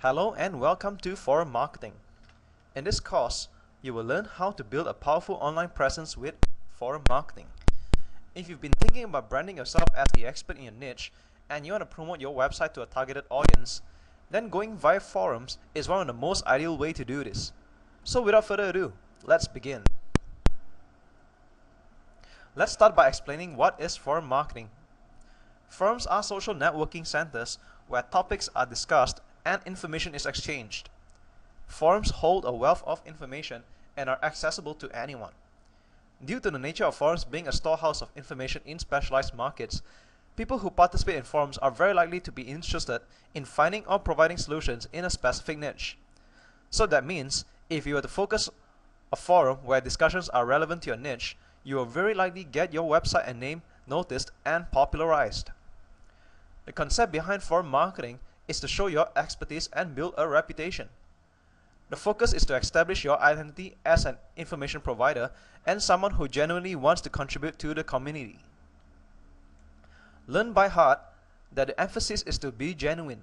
Hello and welcome to Forum Marketing. In this course, you will learn how to build a powerful online presence with forum marketing. If you've been thinking about branding yourself as the expert in your niche and you want to promote your website to a targeted audience, then going via forums is one of the most ideal way to do this. So without further ado, let's begin. Let's start by explaining what is forum marketing. Forums are social networking centers where topics are discussed and information is exchanged. Forums hold a wealth of information and are accessible to anyone. Due to the nature of forums being a storehouse of information in specialized markets, people who participate in forums are very likely to be interested in finding or providing solutions in a specific niche. So that means, if you were to focus a forum where discussions are relevant to your niche, you will very likely get your website and name noticed and popularized. The concept behind forum marketing is to show your expertise and build a reputation. The focus is to establish your identity as an information provider and someone who genuinely wants to contribute to the community. Learn by heart that the emphasis is to be genuine.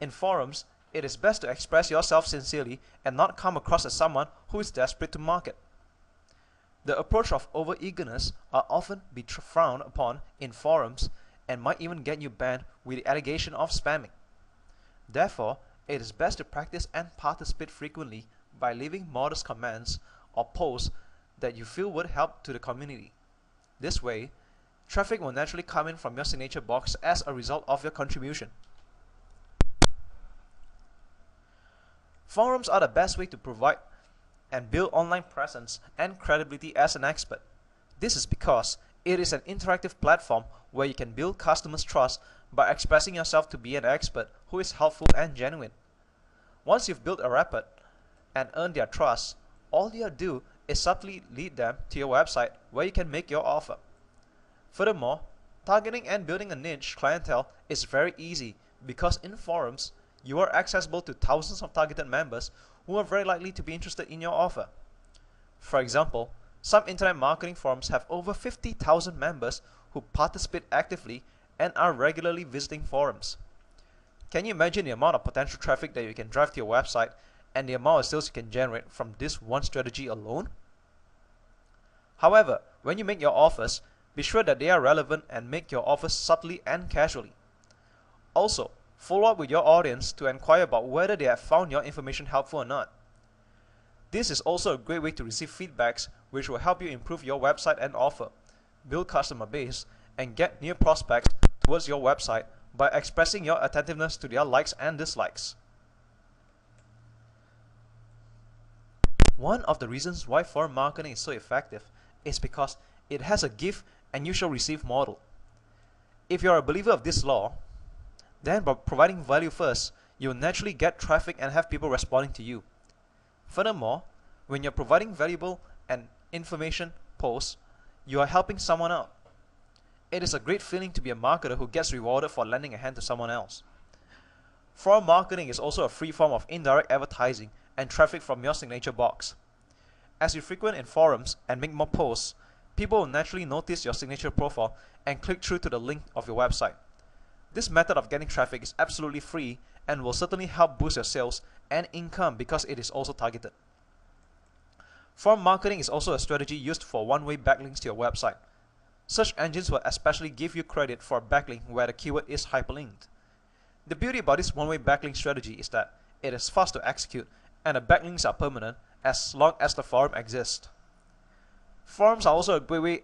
In forums, it is best to express yourself sincerely and not come across as someone who is desperate to market. The approach of over-eagerness are often be frowned upon in forums and might even get you banned with the allegation of spamming. Therefore, it is best to practice and participate frequently by leaving modest comments or posts that you feel would help to the community. This way, traffic will naturally come in from your signature box as a result of your contribution. Forums are the best way to provide and build online presence and credibility as an expert. This is because it is an interactive platform where you can build customers' trust by expressing yourself to be an expert who is helpful and genuine. Once you've built a rapport and earned their trust, all you have to do is subtly lead them to your website where you can make your offer. Furthermore, targeting and building a niche clientele is very easy because in forums, you are accessible to thousands of targeted members who are very likely to be interested in your offer. For example, some internet marketing forums have over 50,000 members who participate actively and are regularly visiting forums. Can you imagine the amount of potential traffic that you can drive to your website and the amount of sales you can generate from this one strategy alone? However, when you make your offers, be sure that they are relevant and make your offers subtly and casually. Also, follow up with your audience to inquire about whether they have found your information helpful or not. This is also a great way to receive feedbacks which will help you improve your website and offer, build customer base, and get new prospects towards your website by expressing your attentiveness to their likes and dislikes. One of the reasons why forum marketing is so effective is because it has a give and you shall receive model. If you are a believer of this law, then by providing value first, you will naturally get traffic and have people responding to you. Furthermore, when you're providing valuable and information posts, you are helping someone out. It is a great feeling to be a marketer who gets rewarded for lending a hand to someone else. Forum marketing is also a free form of indirect advertising and traffic from your signature box. As you frequent in forums and make more posts, people will naturally notice your signature profile and click through to the link of your website. This method of getting traffic is absolutely free and will certainly help boost your sales and income because it is also targeted. Forum marketing is also a strategy used for one-way backlinks to your website. Search engines will especially give you credit for a backlink where the keyword is hyperlinked. The beauty about this one-way backlink strategy is that it is fast to execute and the backlinks are permanent as long as the forum exists. Forums are also a great way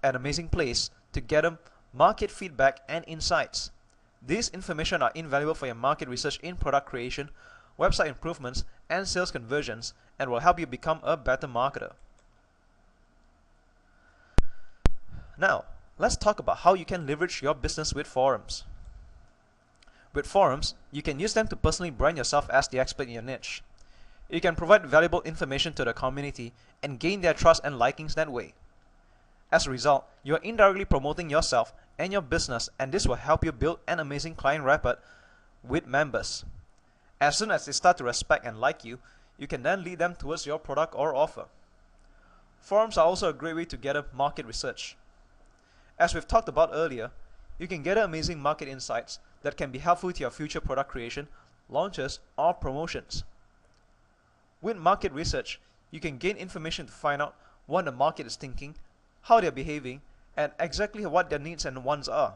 and amazing place to gather market feedback and insights. These information are invaluable for your market research in product creation, website improvements, and sales conversions and will help you become a better marketer. Now, let's talk about how you can leverage your business with forums. With forums, you can use them to personally brand yourself as the expert in your niche. You can provide valuable information to the community and gain their trust and likings that way. As a result, you are indirectly promoting yourself and your business, and this will help you build an amazing client rapport with members. As soon as they start to respect and like you, you can then lead them towards your product or offer. Forums are also a great way to gather market research. As we've talked about earlier, you can gather amazing market insights that can be helpful to your future product creation launches, or promotions. With market research, you can gain information to find out what the market is thinking, how they're behaving, and exactly what their needs and wants are.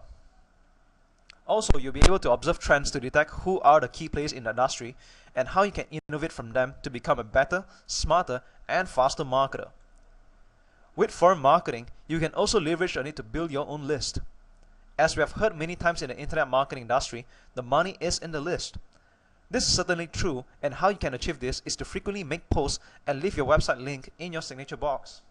Also, you'll be able to observe trends to detect who are the key players in the industry and how you can innovate from them to become a better, smarter, and faster marketer. With forum marketing, you can also leverage on it to build your own list. As we have heard many times in the internet marketing industry, the money is in the list. This is certainly true, and how you can achieve this is to frequently make posts and leave your website link in your signature box.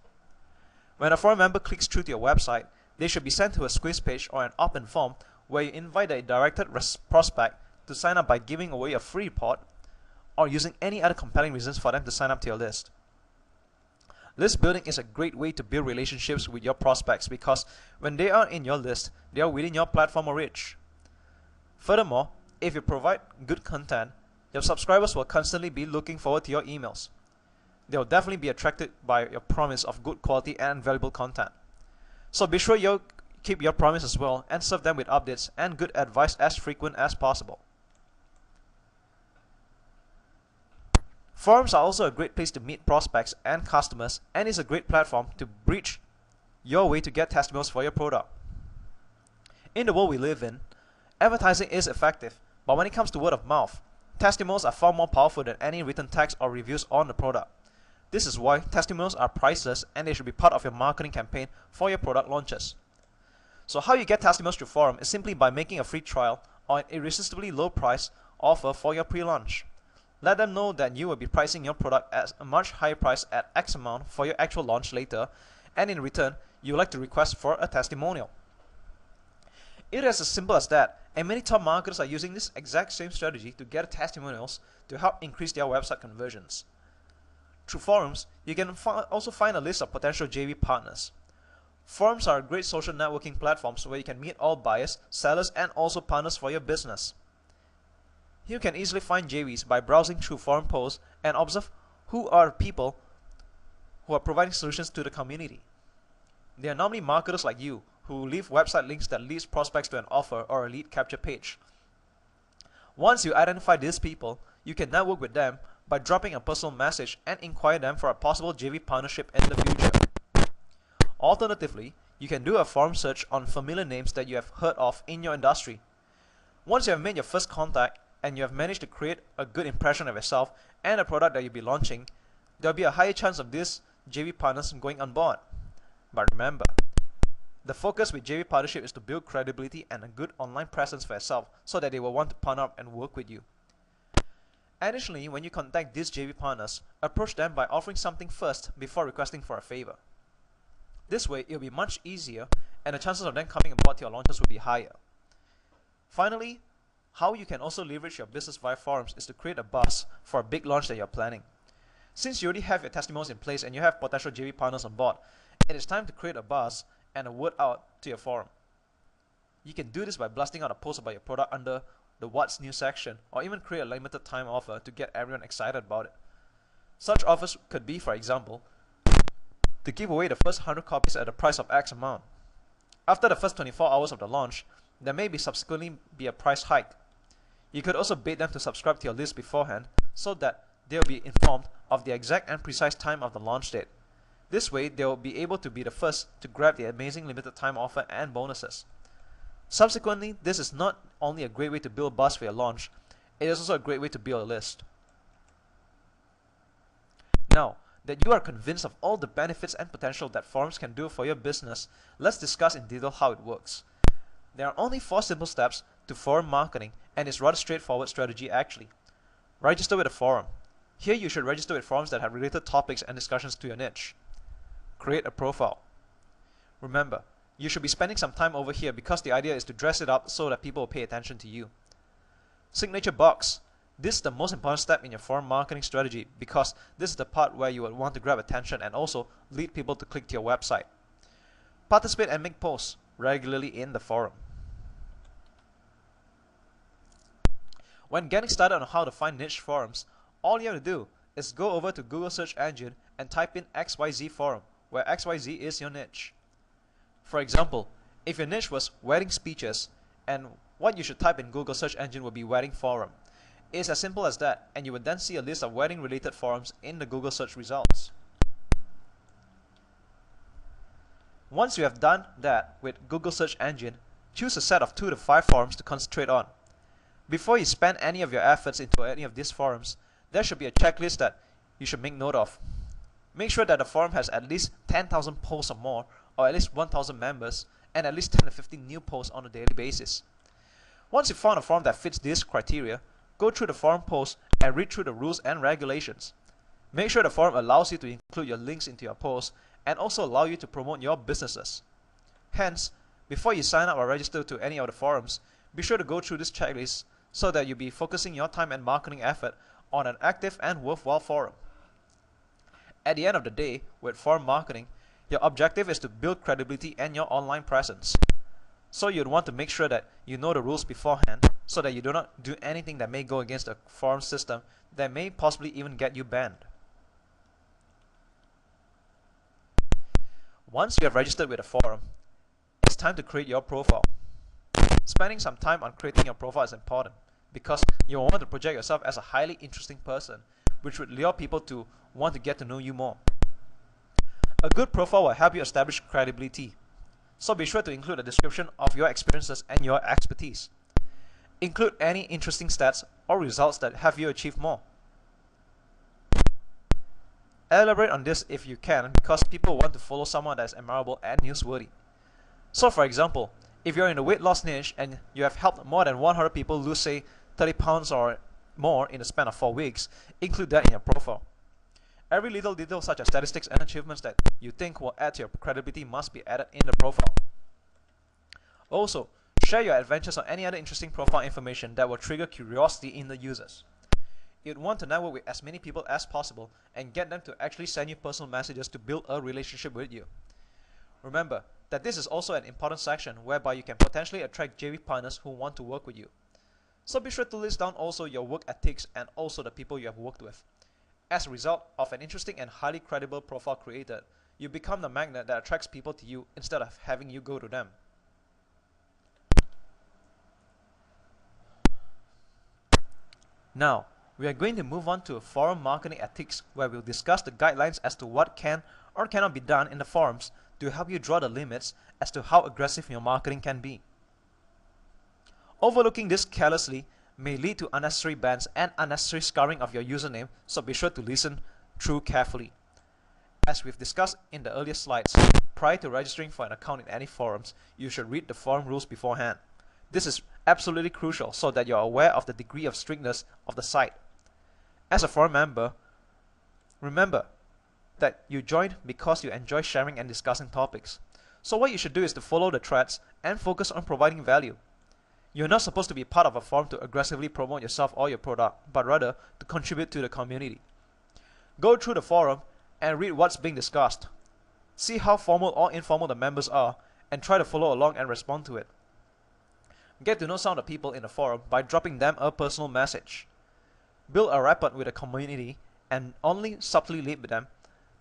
When a forum member clicks through to your website, they should be sent to a quiz page or an opt-in form where you invite a directed prospect to sign up by giving away a free report or using any other compelling reasons for them to sign up to your list. List building is a great way to build relationships with your prospects because when they are in your list, they are within your platform or reach. Furthermore, if you provide good content, your subscribers will constantly be looking forward to your emails. They will definitely be attracted by your promise of good quality and valuable content. So be sure you keep your promise as well and serve them with updates and good advice as frequent as possible. Forums are also a great place to meet prospects and customers and is a great platform to bridge your way to get testimonials for your product. In the world we live in, advertising is effective, but when it comes to word of mouth, testimonials are far more powerful than any written text or reviews on the product. This is why testimonials are priceless and they should be part of your marketing campaign for your product launches. So how you get testimonials through forum is simply by making a free trial or an irresistibly low price offer for your pre-launch. Let them know that you will be pricing your product at a much higher price at X amount for your actual launch later, and in return, you would like to request for a testimonial. It is as simple as that, and many top marketers are using this exact same strategy to get testimonials to help increase their website conversions. Through forums, you can also find a list of potential JV partners. Forums are great social networking platforms where you can meet all buyers, sellers, and also partners for your business. You can easily find JVs by browsing through forum posts and observe who are people who are providing solutions to the community. They are normally marketers like you who leave website links that leads prospects to an offer or a lead capture page. Once you identify these people, you can network with them by dropping a personal message and inquire them for a possible JV partnership in the future. Alternatively, you can do a forum search on familiar names that you have heard of in your industry. Once you have made your first contact and you have managed to create a good impression of yourself and a product that you'll be launching, there will be a higher chance of these JV partners going on board. But remember, the focus with JV partnership is to build credibility and a good online presence for yourself so that they will want to partner up and work with you. Additionally, when you contact these JV partners, approach them by offering something first before requesting for a favor. This way, it will be much easier and the chances of them coming aboard to your launches will be higher. Finally, how you can also leverage your business via forums is to create a buzz for a big launch that you're planning. Since you already have your testimonials in place and you have potential JV partners on board, it is time to create a buzz and a word out to your forum. You can do this by blasting out a post about your product under the What's New section, or even create a limited time offer to get everyone excited about it. Such offers could be, for example, to give away the first 100 copies at the price of X amount. After the first 24 hours of the launch, there may subsequently be a price hike. You could also bait them to subscribe to your list beforehand so that they will be informed of the exact and precise time of the launch date. This way, they will be able to be the first to grab the amazing limited time offer and bonuses. Subsequently, this is not only a great way to build buzz for your launch, it is also a great way to build a list. Now that you are convinced of all the benefits and potential that forums can do for your business, let's discuss in detail how it works. There are only 4 simple steps to forum marketing, and it's rather straightforward strategy actually. Register with a forum. Here you should register with forums that have related topics and discussions to your niche. Create a profile. Remember, you should be spending some time over here because the idea is to dress it up so that people will pay attention to you. Signature box. This is the most important step in your forum marketing strategy because this is the part where you will want to grab attention and also lead people to click to your website. Participate and make posts regularly in the forum. When getting started on how to find niche forums, all you have to do is go over to Google search engine and type in XYZ forum, where XYZ is your niche. For example, if your niche was wedding speeches, and what you should type in Google search engine will be wedding forum. It's as simple as that, and you would then see a list of wedding related forums in the Google search results. Once you have done that with Google search engine, choose a set of 2 to 5 forums to concentrate on. Before you spend any of your efforts into any of these forums, there should be a checklist that you should make note of. Make sure that the forum has at least 10,000 posts or more, or at least 1,000 members, and at least 10 to 15 new posts on a daily basis. Once you found a forum that fits this criteria, go through the forum posts and read through the rules and regulations. Make sure the forum allows you to include your links into your posts and also allow you to promote your businesses. Hence, before you sign up or register to any of the forums, be sure to go through this checklist so that you'll be focusing your time and marketing effort on an active and worthwhile forum. At the end of the day, with forum marketing, your objective is to build credibility and your online presence. So you'd want to make sure that you know the rules beforehand so that you do not do anything that may go against the forum system that may possibly even get you banned. Once you have registered with a forum, it's time to create your profile. Spending some time on creating your profile is important because you will want to project yourself as a highly interesting person, which would lure people to want to get to know you more. A good profile will help you establish credibility, so be sure to include a description of your experiences and your expertise. Include any interesting stats or results that have you achieved more. Elaborate on this if you can, because people want to follow someone that is admirable and newsworthy. So for example, if you're in the weight loss niche and you have helped more than 100 people lose say 30 pounds or more in the span of 4 weeks, include that in your profile. Every little detail such as statistics and achievements that you think will add to your credibility must be added in the profile. Also, share your adventures or any other interesting profile information that will trigger curiosity in the users. You'd want to network with as many people as possible and get them to actually send you personal messages to build a relationship with you. Remember that this is also an important section whereby you can potentially attract JV partners who want to work with you. So be sure to list down also your work ethics and also the people you have worked with. As a result of an interesting and highly credible profile created, you become the magnet that attracts people to you instead of having you go to them. Now, we are going to move on to forum marketing ethics, where we'll discuss the guidelines as to what can or cannot be done in the forums to help you draw the limits as to how aggressive your marketing can be. Overlooking this carelessly may lead to unnecessary bans and unnecessary scarring of your username, so be sure to listen through carefully. As we've discussed in the earlier slides, prior to registering for an account in any forums, you should read the forum rules beforehand. This is absolutely crucial so that you're aware of the degree of strictness of the site. As a forum member, remember that you joined because you enjoy sharing and discussing topics. So what you should do is to follow the threads and focus on providing value. You're not supposed to be part of a forum to aggressively promote yourself or your product, but rather to contribute to the community. Go through the forum and read what's being discussed. See how formal or informal the members are and try to follow along and respond to it. Get to know some of the people in the forum by dropping them a personal message. Build a rapport with the community and only subtly lead them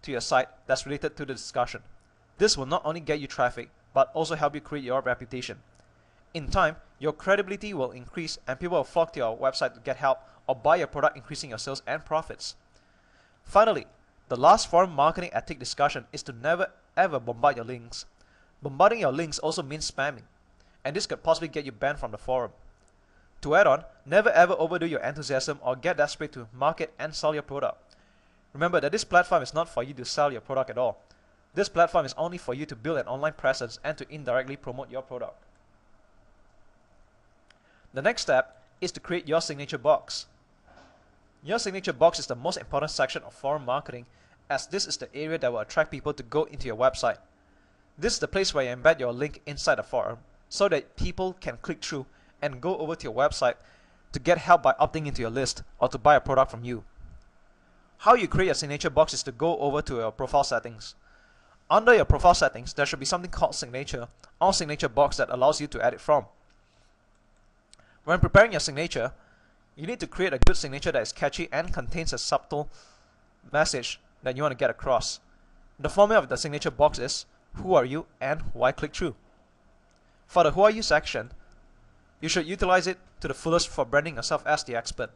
to your site that's related to the discussion. This will not only get you traffic, but also help you create your reputation. In time, your credibility will increase and people will flock to your website to get help or buy your product, increasing your sales and profits. Finally, the last forum marketing ethic discussion is to never ever bombard your links. Bombarding your links also means spamming, and this could possibly get you banned from the forum. To add on, never ever overdo your enthusiasm or get desperate to market and sell your product. Remember that this platform is not for you to sell your product at all. This platform is only for you to build an online presence and to indirectly promote your product. The next step is to create your signature box. Your signature box is the most important section of forum marketing, as this is the area that will attract people to go into your website. This is the place where you embed your link inside the forum so that people can click through and go over to your website to get help by opting into your list or to buy a product from you. How you create your signature box is to go over to your profile settings. Under your profile settings, there should be something called signature or signature box that allows you to edit from. When preparing your signature, you need to create a good signature that is catchy and contains a subtle message that you want to get across. The format of the signature box is who are you and why click through. For the who are you section, you should utilize it to the fullest for branding yourself as the expert.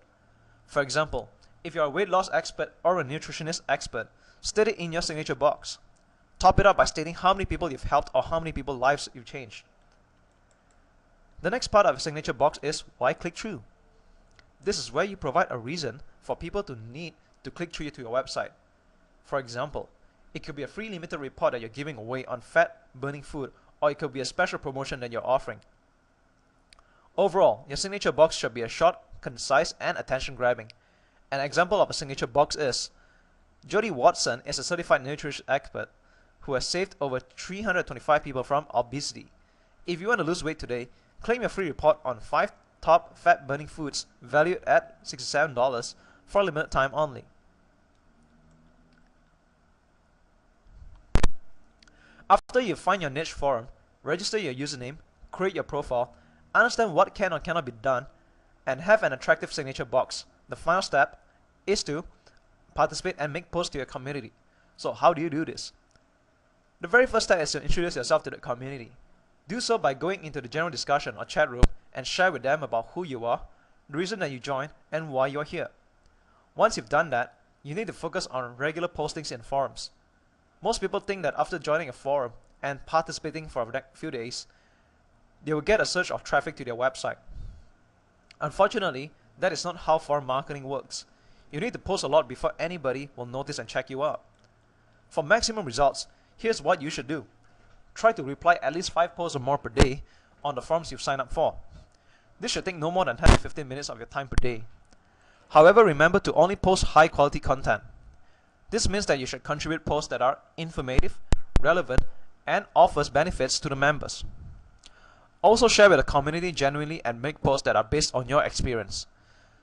For example, if you're a weight loss expert or a nutritionist expert, state it in your signature box. Top it up by stating how many people you've helped or how many people's lives you've changed. The next part of a signature box is why click through. This is where you provide a reason for people to need to click through to your website. For example, it could be a free limited report that you're giving away on fat burning food, or it could be a special promotion that you're offering. Overall, your signature box should be a short, concise, and attention grabbing. An example of a signature box is Jody Watson is a certified nutrition expert who has saved over 325 people from obesity. If you want to lose weight today, claim your free report on 5 top fat burning foods valued at $67 for a limited time only. After you find your niche forum, register your username, create your profile, understand what can or cannot be done, and have an attractive signature box. The final step is to participate and make posts to your community. So how do you do this? The very first step is to introduce yourself to the community. Do so by going into the general discussion or chat room and share with them about who you are, the reason that you joined, and why you are here. Once you've done that, you need to focus on regular postings in forums. Most people think that after joining a forum and participating for a few days, they will get a surge of traffic to their website. Unfortunately, that is not how forum marketing works. You need to post a lot before anybody will notice and check you out. For maximum results, here's what you should do. Try to reply at least 5 posts or more per day on the forums you've signed up for. This should take no more than 10 to 15 minutes of your time per day. However, remember to only post high quality content. This means that you should contribute posts that are informative, relevant, and offers benefits to the members. Also share with the community genuinely and make posts that are based on your experience.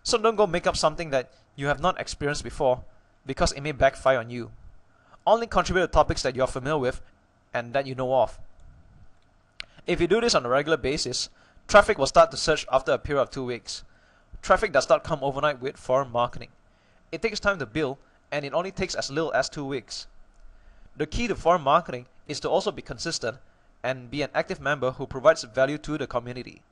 So don't go make up something that you have not experienced before, because it may backfire on you. Only contribute to topics that you are familiar with and that you know of. If you do this on a regular basis, traffic will start to surge after a period of 2 weeks. Traffic does not come overnight with forum marketing. It takes time to build, and it only takes as little as 2 weeks. The key to forum marketing is to also be consistent and be an active member who provides value to the community.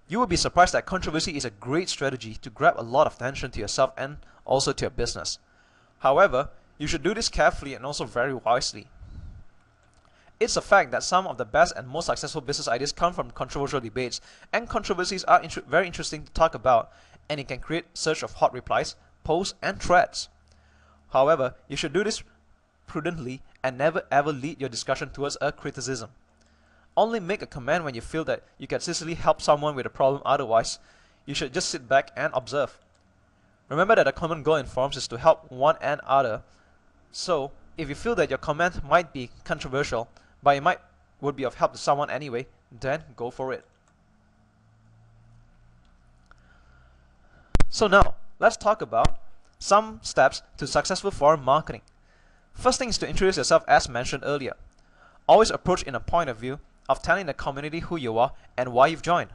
You will be surprised that controversy is a great strategy to grab a lot of attention to yourself and also to your business. However, you should do this carefully and also very wisely. It's a fact that some of the best and most successful business ideas come from controversial debates, and controversies are very interesting to talk about, and it can create surge of hot replies, posts, and threads. However, you should do this prudently and never ever lead your discussion towards a criticism. Only make a comment when you feel that you can seriously help someone with a problem, otherwise, you should just sit back and observe. Remember that a common goal in forums is to help one and other. So, if you feel that your comment might be controversial, but it would be of help to someone anyway, then go for it. So now, let's talk about some steps to successful forum marketing. First thing is to introduce yourself as mentioned earlier. Always approach in a point of view of telling the community who you are and why you've joined.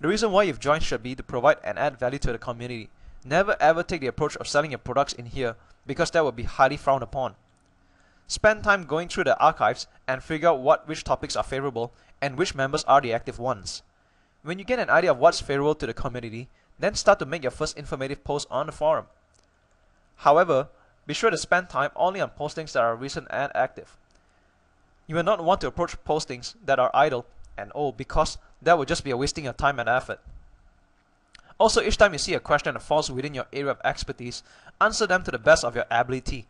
The reason why you've joined should be to provide and add value to the community. Never ever take the approach of selling your products in here, because that will be highly frowned upon. Spend time going through the archives and figure out which topics are favorable and which members are the active ones. When you get an idea of what's favorable to the community, then start to make your first informative post on the forum. However, be sure to spend time only on postings that are recent and active. You will not want to approach postings that are idle and old, because that will just be a wasting your time and effort. Also, each time you see a question that falls within your area of expertise, answer them to the best of your ability.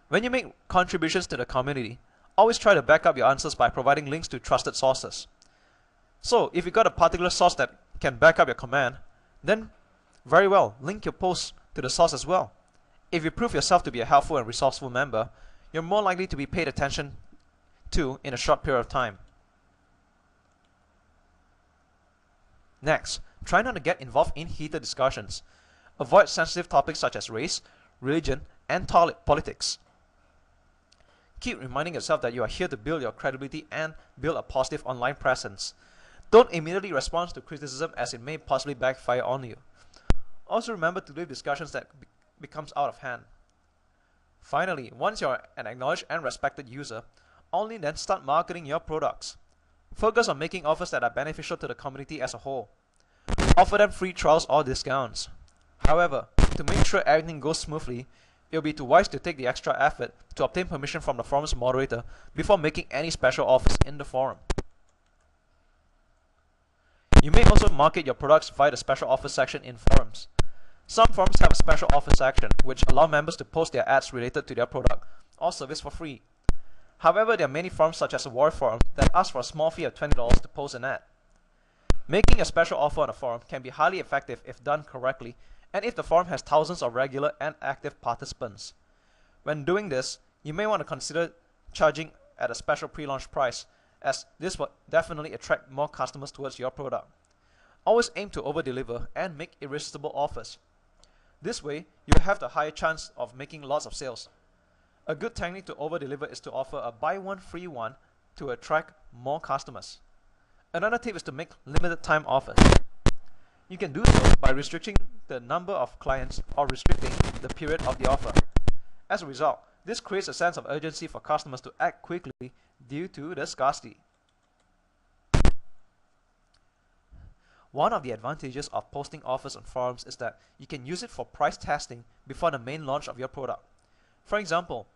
When you make contributions to the community, always try to back up your answers by providing links to trusted sources. So, if you got a particular source that can back up your comment, then very well, link your post to the source as well. If you prove yourself to be a helpful and resourceful member, you're more likely to be paid attention to in a short period of time. Next, try not to get involved in heated discussions. Avoid sensitive topics such as race, religion, and politics. Keep reminding yourself that you are here to build your credibility and build a positive online presence. Don't immediately respond to criticism, as it may possibly backfire on you. Also remember to leave discussions that becomes out of hand. Finally, once you're an acknowledged and respected user, only then start marketing your products. Focus on making offers that are beneficial to the community as a whole. Offer them free trials or discounts. However, to make sure everything goes smoothly, it will be too wise to take the extra effort to obtain permission from the forum's moderator before making any special offers in the forum. You may also market your products via the special offer section in forums. Some forums have a special offer section which allow members to post their ads related to their product or service for free. However, there are many forums such as the War Forum that ask for a small fee of $20 to post an ad. Making a special offer on a forum can be highly effective if done correctly and if the forum has thousands of regular and active participants. When doing this, you may want to consider charging at a special pre-launch price, as this will definitely attract more customers towards your product. Always aim to over-deliver and make irresistible offers. This way, you have the higher chance of making lots of sales. A good technique to over-deliver is to offer a buy one free one to attract more customers. Another tip is to make limited time offers. You can do so by restricting the number of clients or restricting the period of the offer. As a result, this creates a sense of urgency for customers to act quickly due to the scarcity. One of the advantages of posting offers on forums is that you can use it for price testing before the main launch of your product. For example,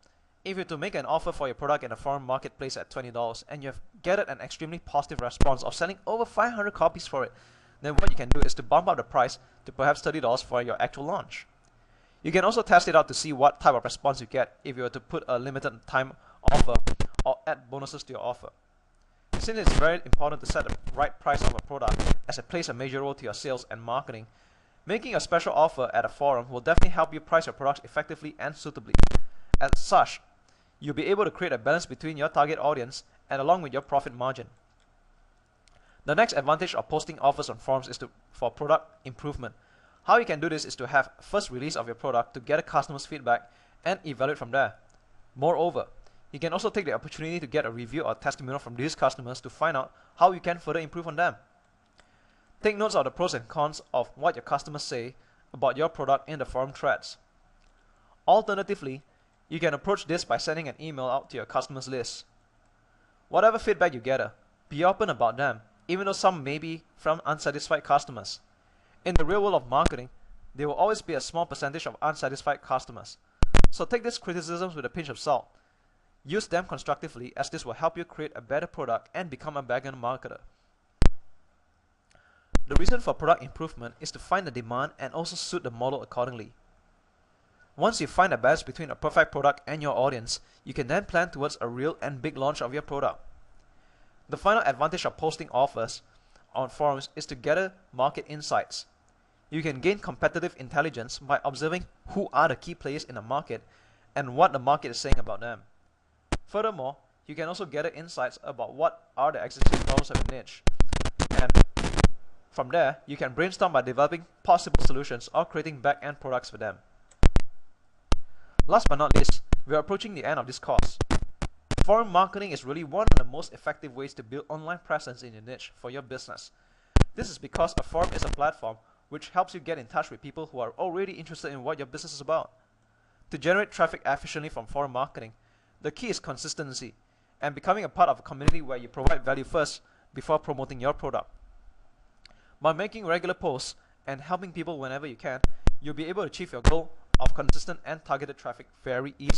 if you're to make an offer for your product in a forum marketplace at $20 and you have gathered an extremely positive response of selling over 500 copies for it, then what you can do is to bump up the price to perhaps $30 for your actual launch. You can also test it out to see what type of response you get if you were to put a limited time offer or add bonuses to your offer. Since it's very important to set the right price of a product as it plays a major role to your sales and marketing, making a special offer at a forum will definitely help you price your products effectively and suitably. As such, you'll be able to create a balance between your target audience and along with your profit margin. The next advantage of posting offers on forums is for product improvement. How you can do this is to have first release of your product to get a customer's feedback and evaluate from there. Moreover, you can also take the opportunity to get a review or testimonial from these customers to find out how you can further improve on them. Take notes of the pros and cons of what your customers say about your product in the forum threads. Alternatively, you can approach this by sending an email out to your customers list. Whatever feedback you gather, be open about them, even though some may be from unsatisfied customers. In the real world of marketing, there will always be a small percentage of unsatisfied customers. So take these criticisms with a pinch of salt. Use them constructively, as this will help you create a better product and become a better marketer. The reason for product improvement is to find the demand and also suit the model accordingly. Once you find a balance between a perfect product and your audience, you can then plan towards a real and big launch of your product. The final advantage of posting offers on forums is to gather market insights. You can gain competitive intelligence by observing who are the key players in the market and what the market is saying about them. Furthermore, you can also gather insights about what are the existing problems of your niche. And from there, you can brainstorm by developing possible solutions or creating back-end products for them. Last but not least, we are approaching the end of this course. Forum marketing is really one of the most effective ways to build online presence in your niche for your business. This is because a forum is a platform which helps you get in touch with people who are already interested in what your business is about. To generate traffic efficiently from forum marketing, the key is consistency and becoming a part of a community where you provide value first before promoting your product. By making regular posts and helping people whenever you can, you'll be able to achieve your goal of consistent and targeted traffic very easily.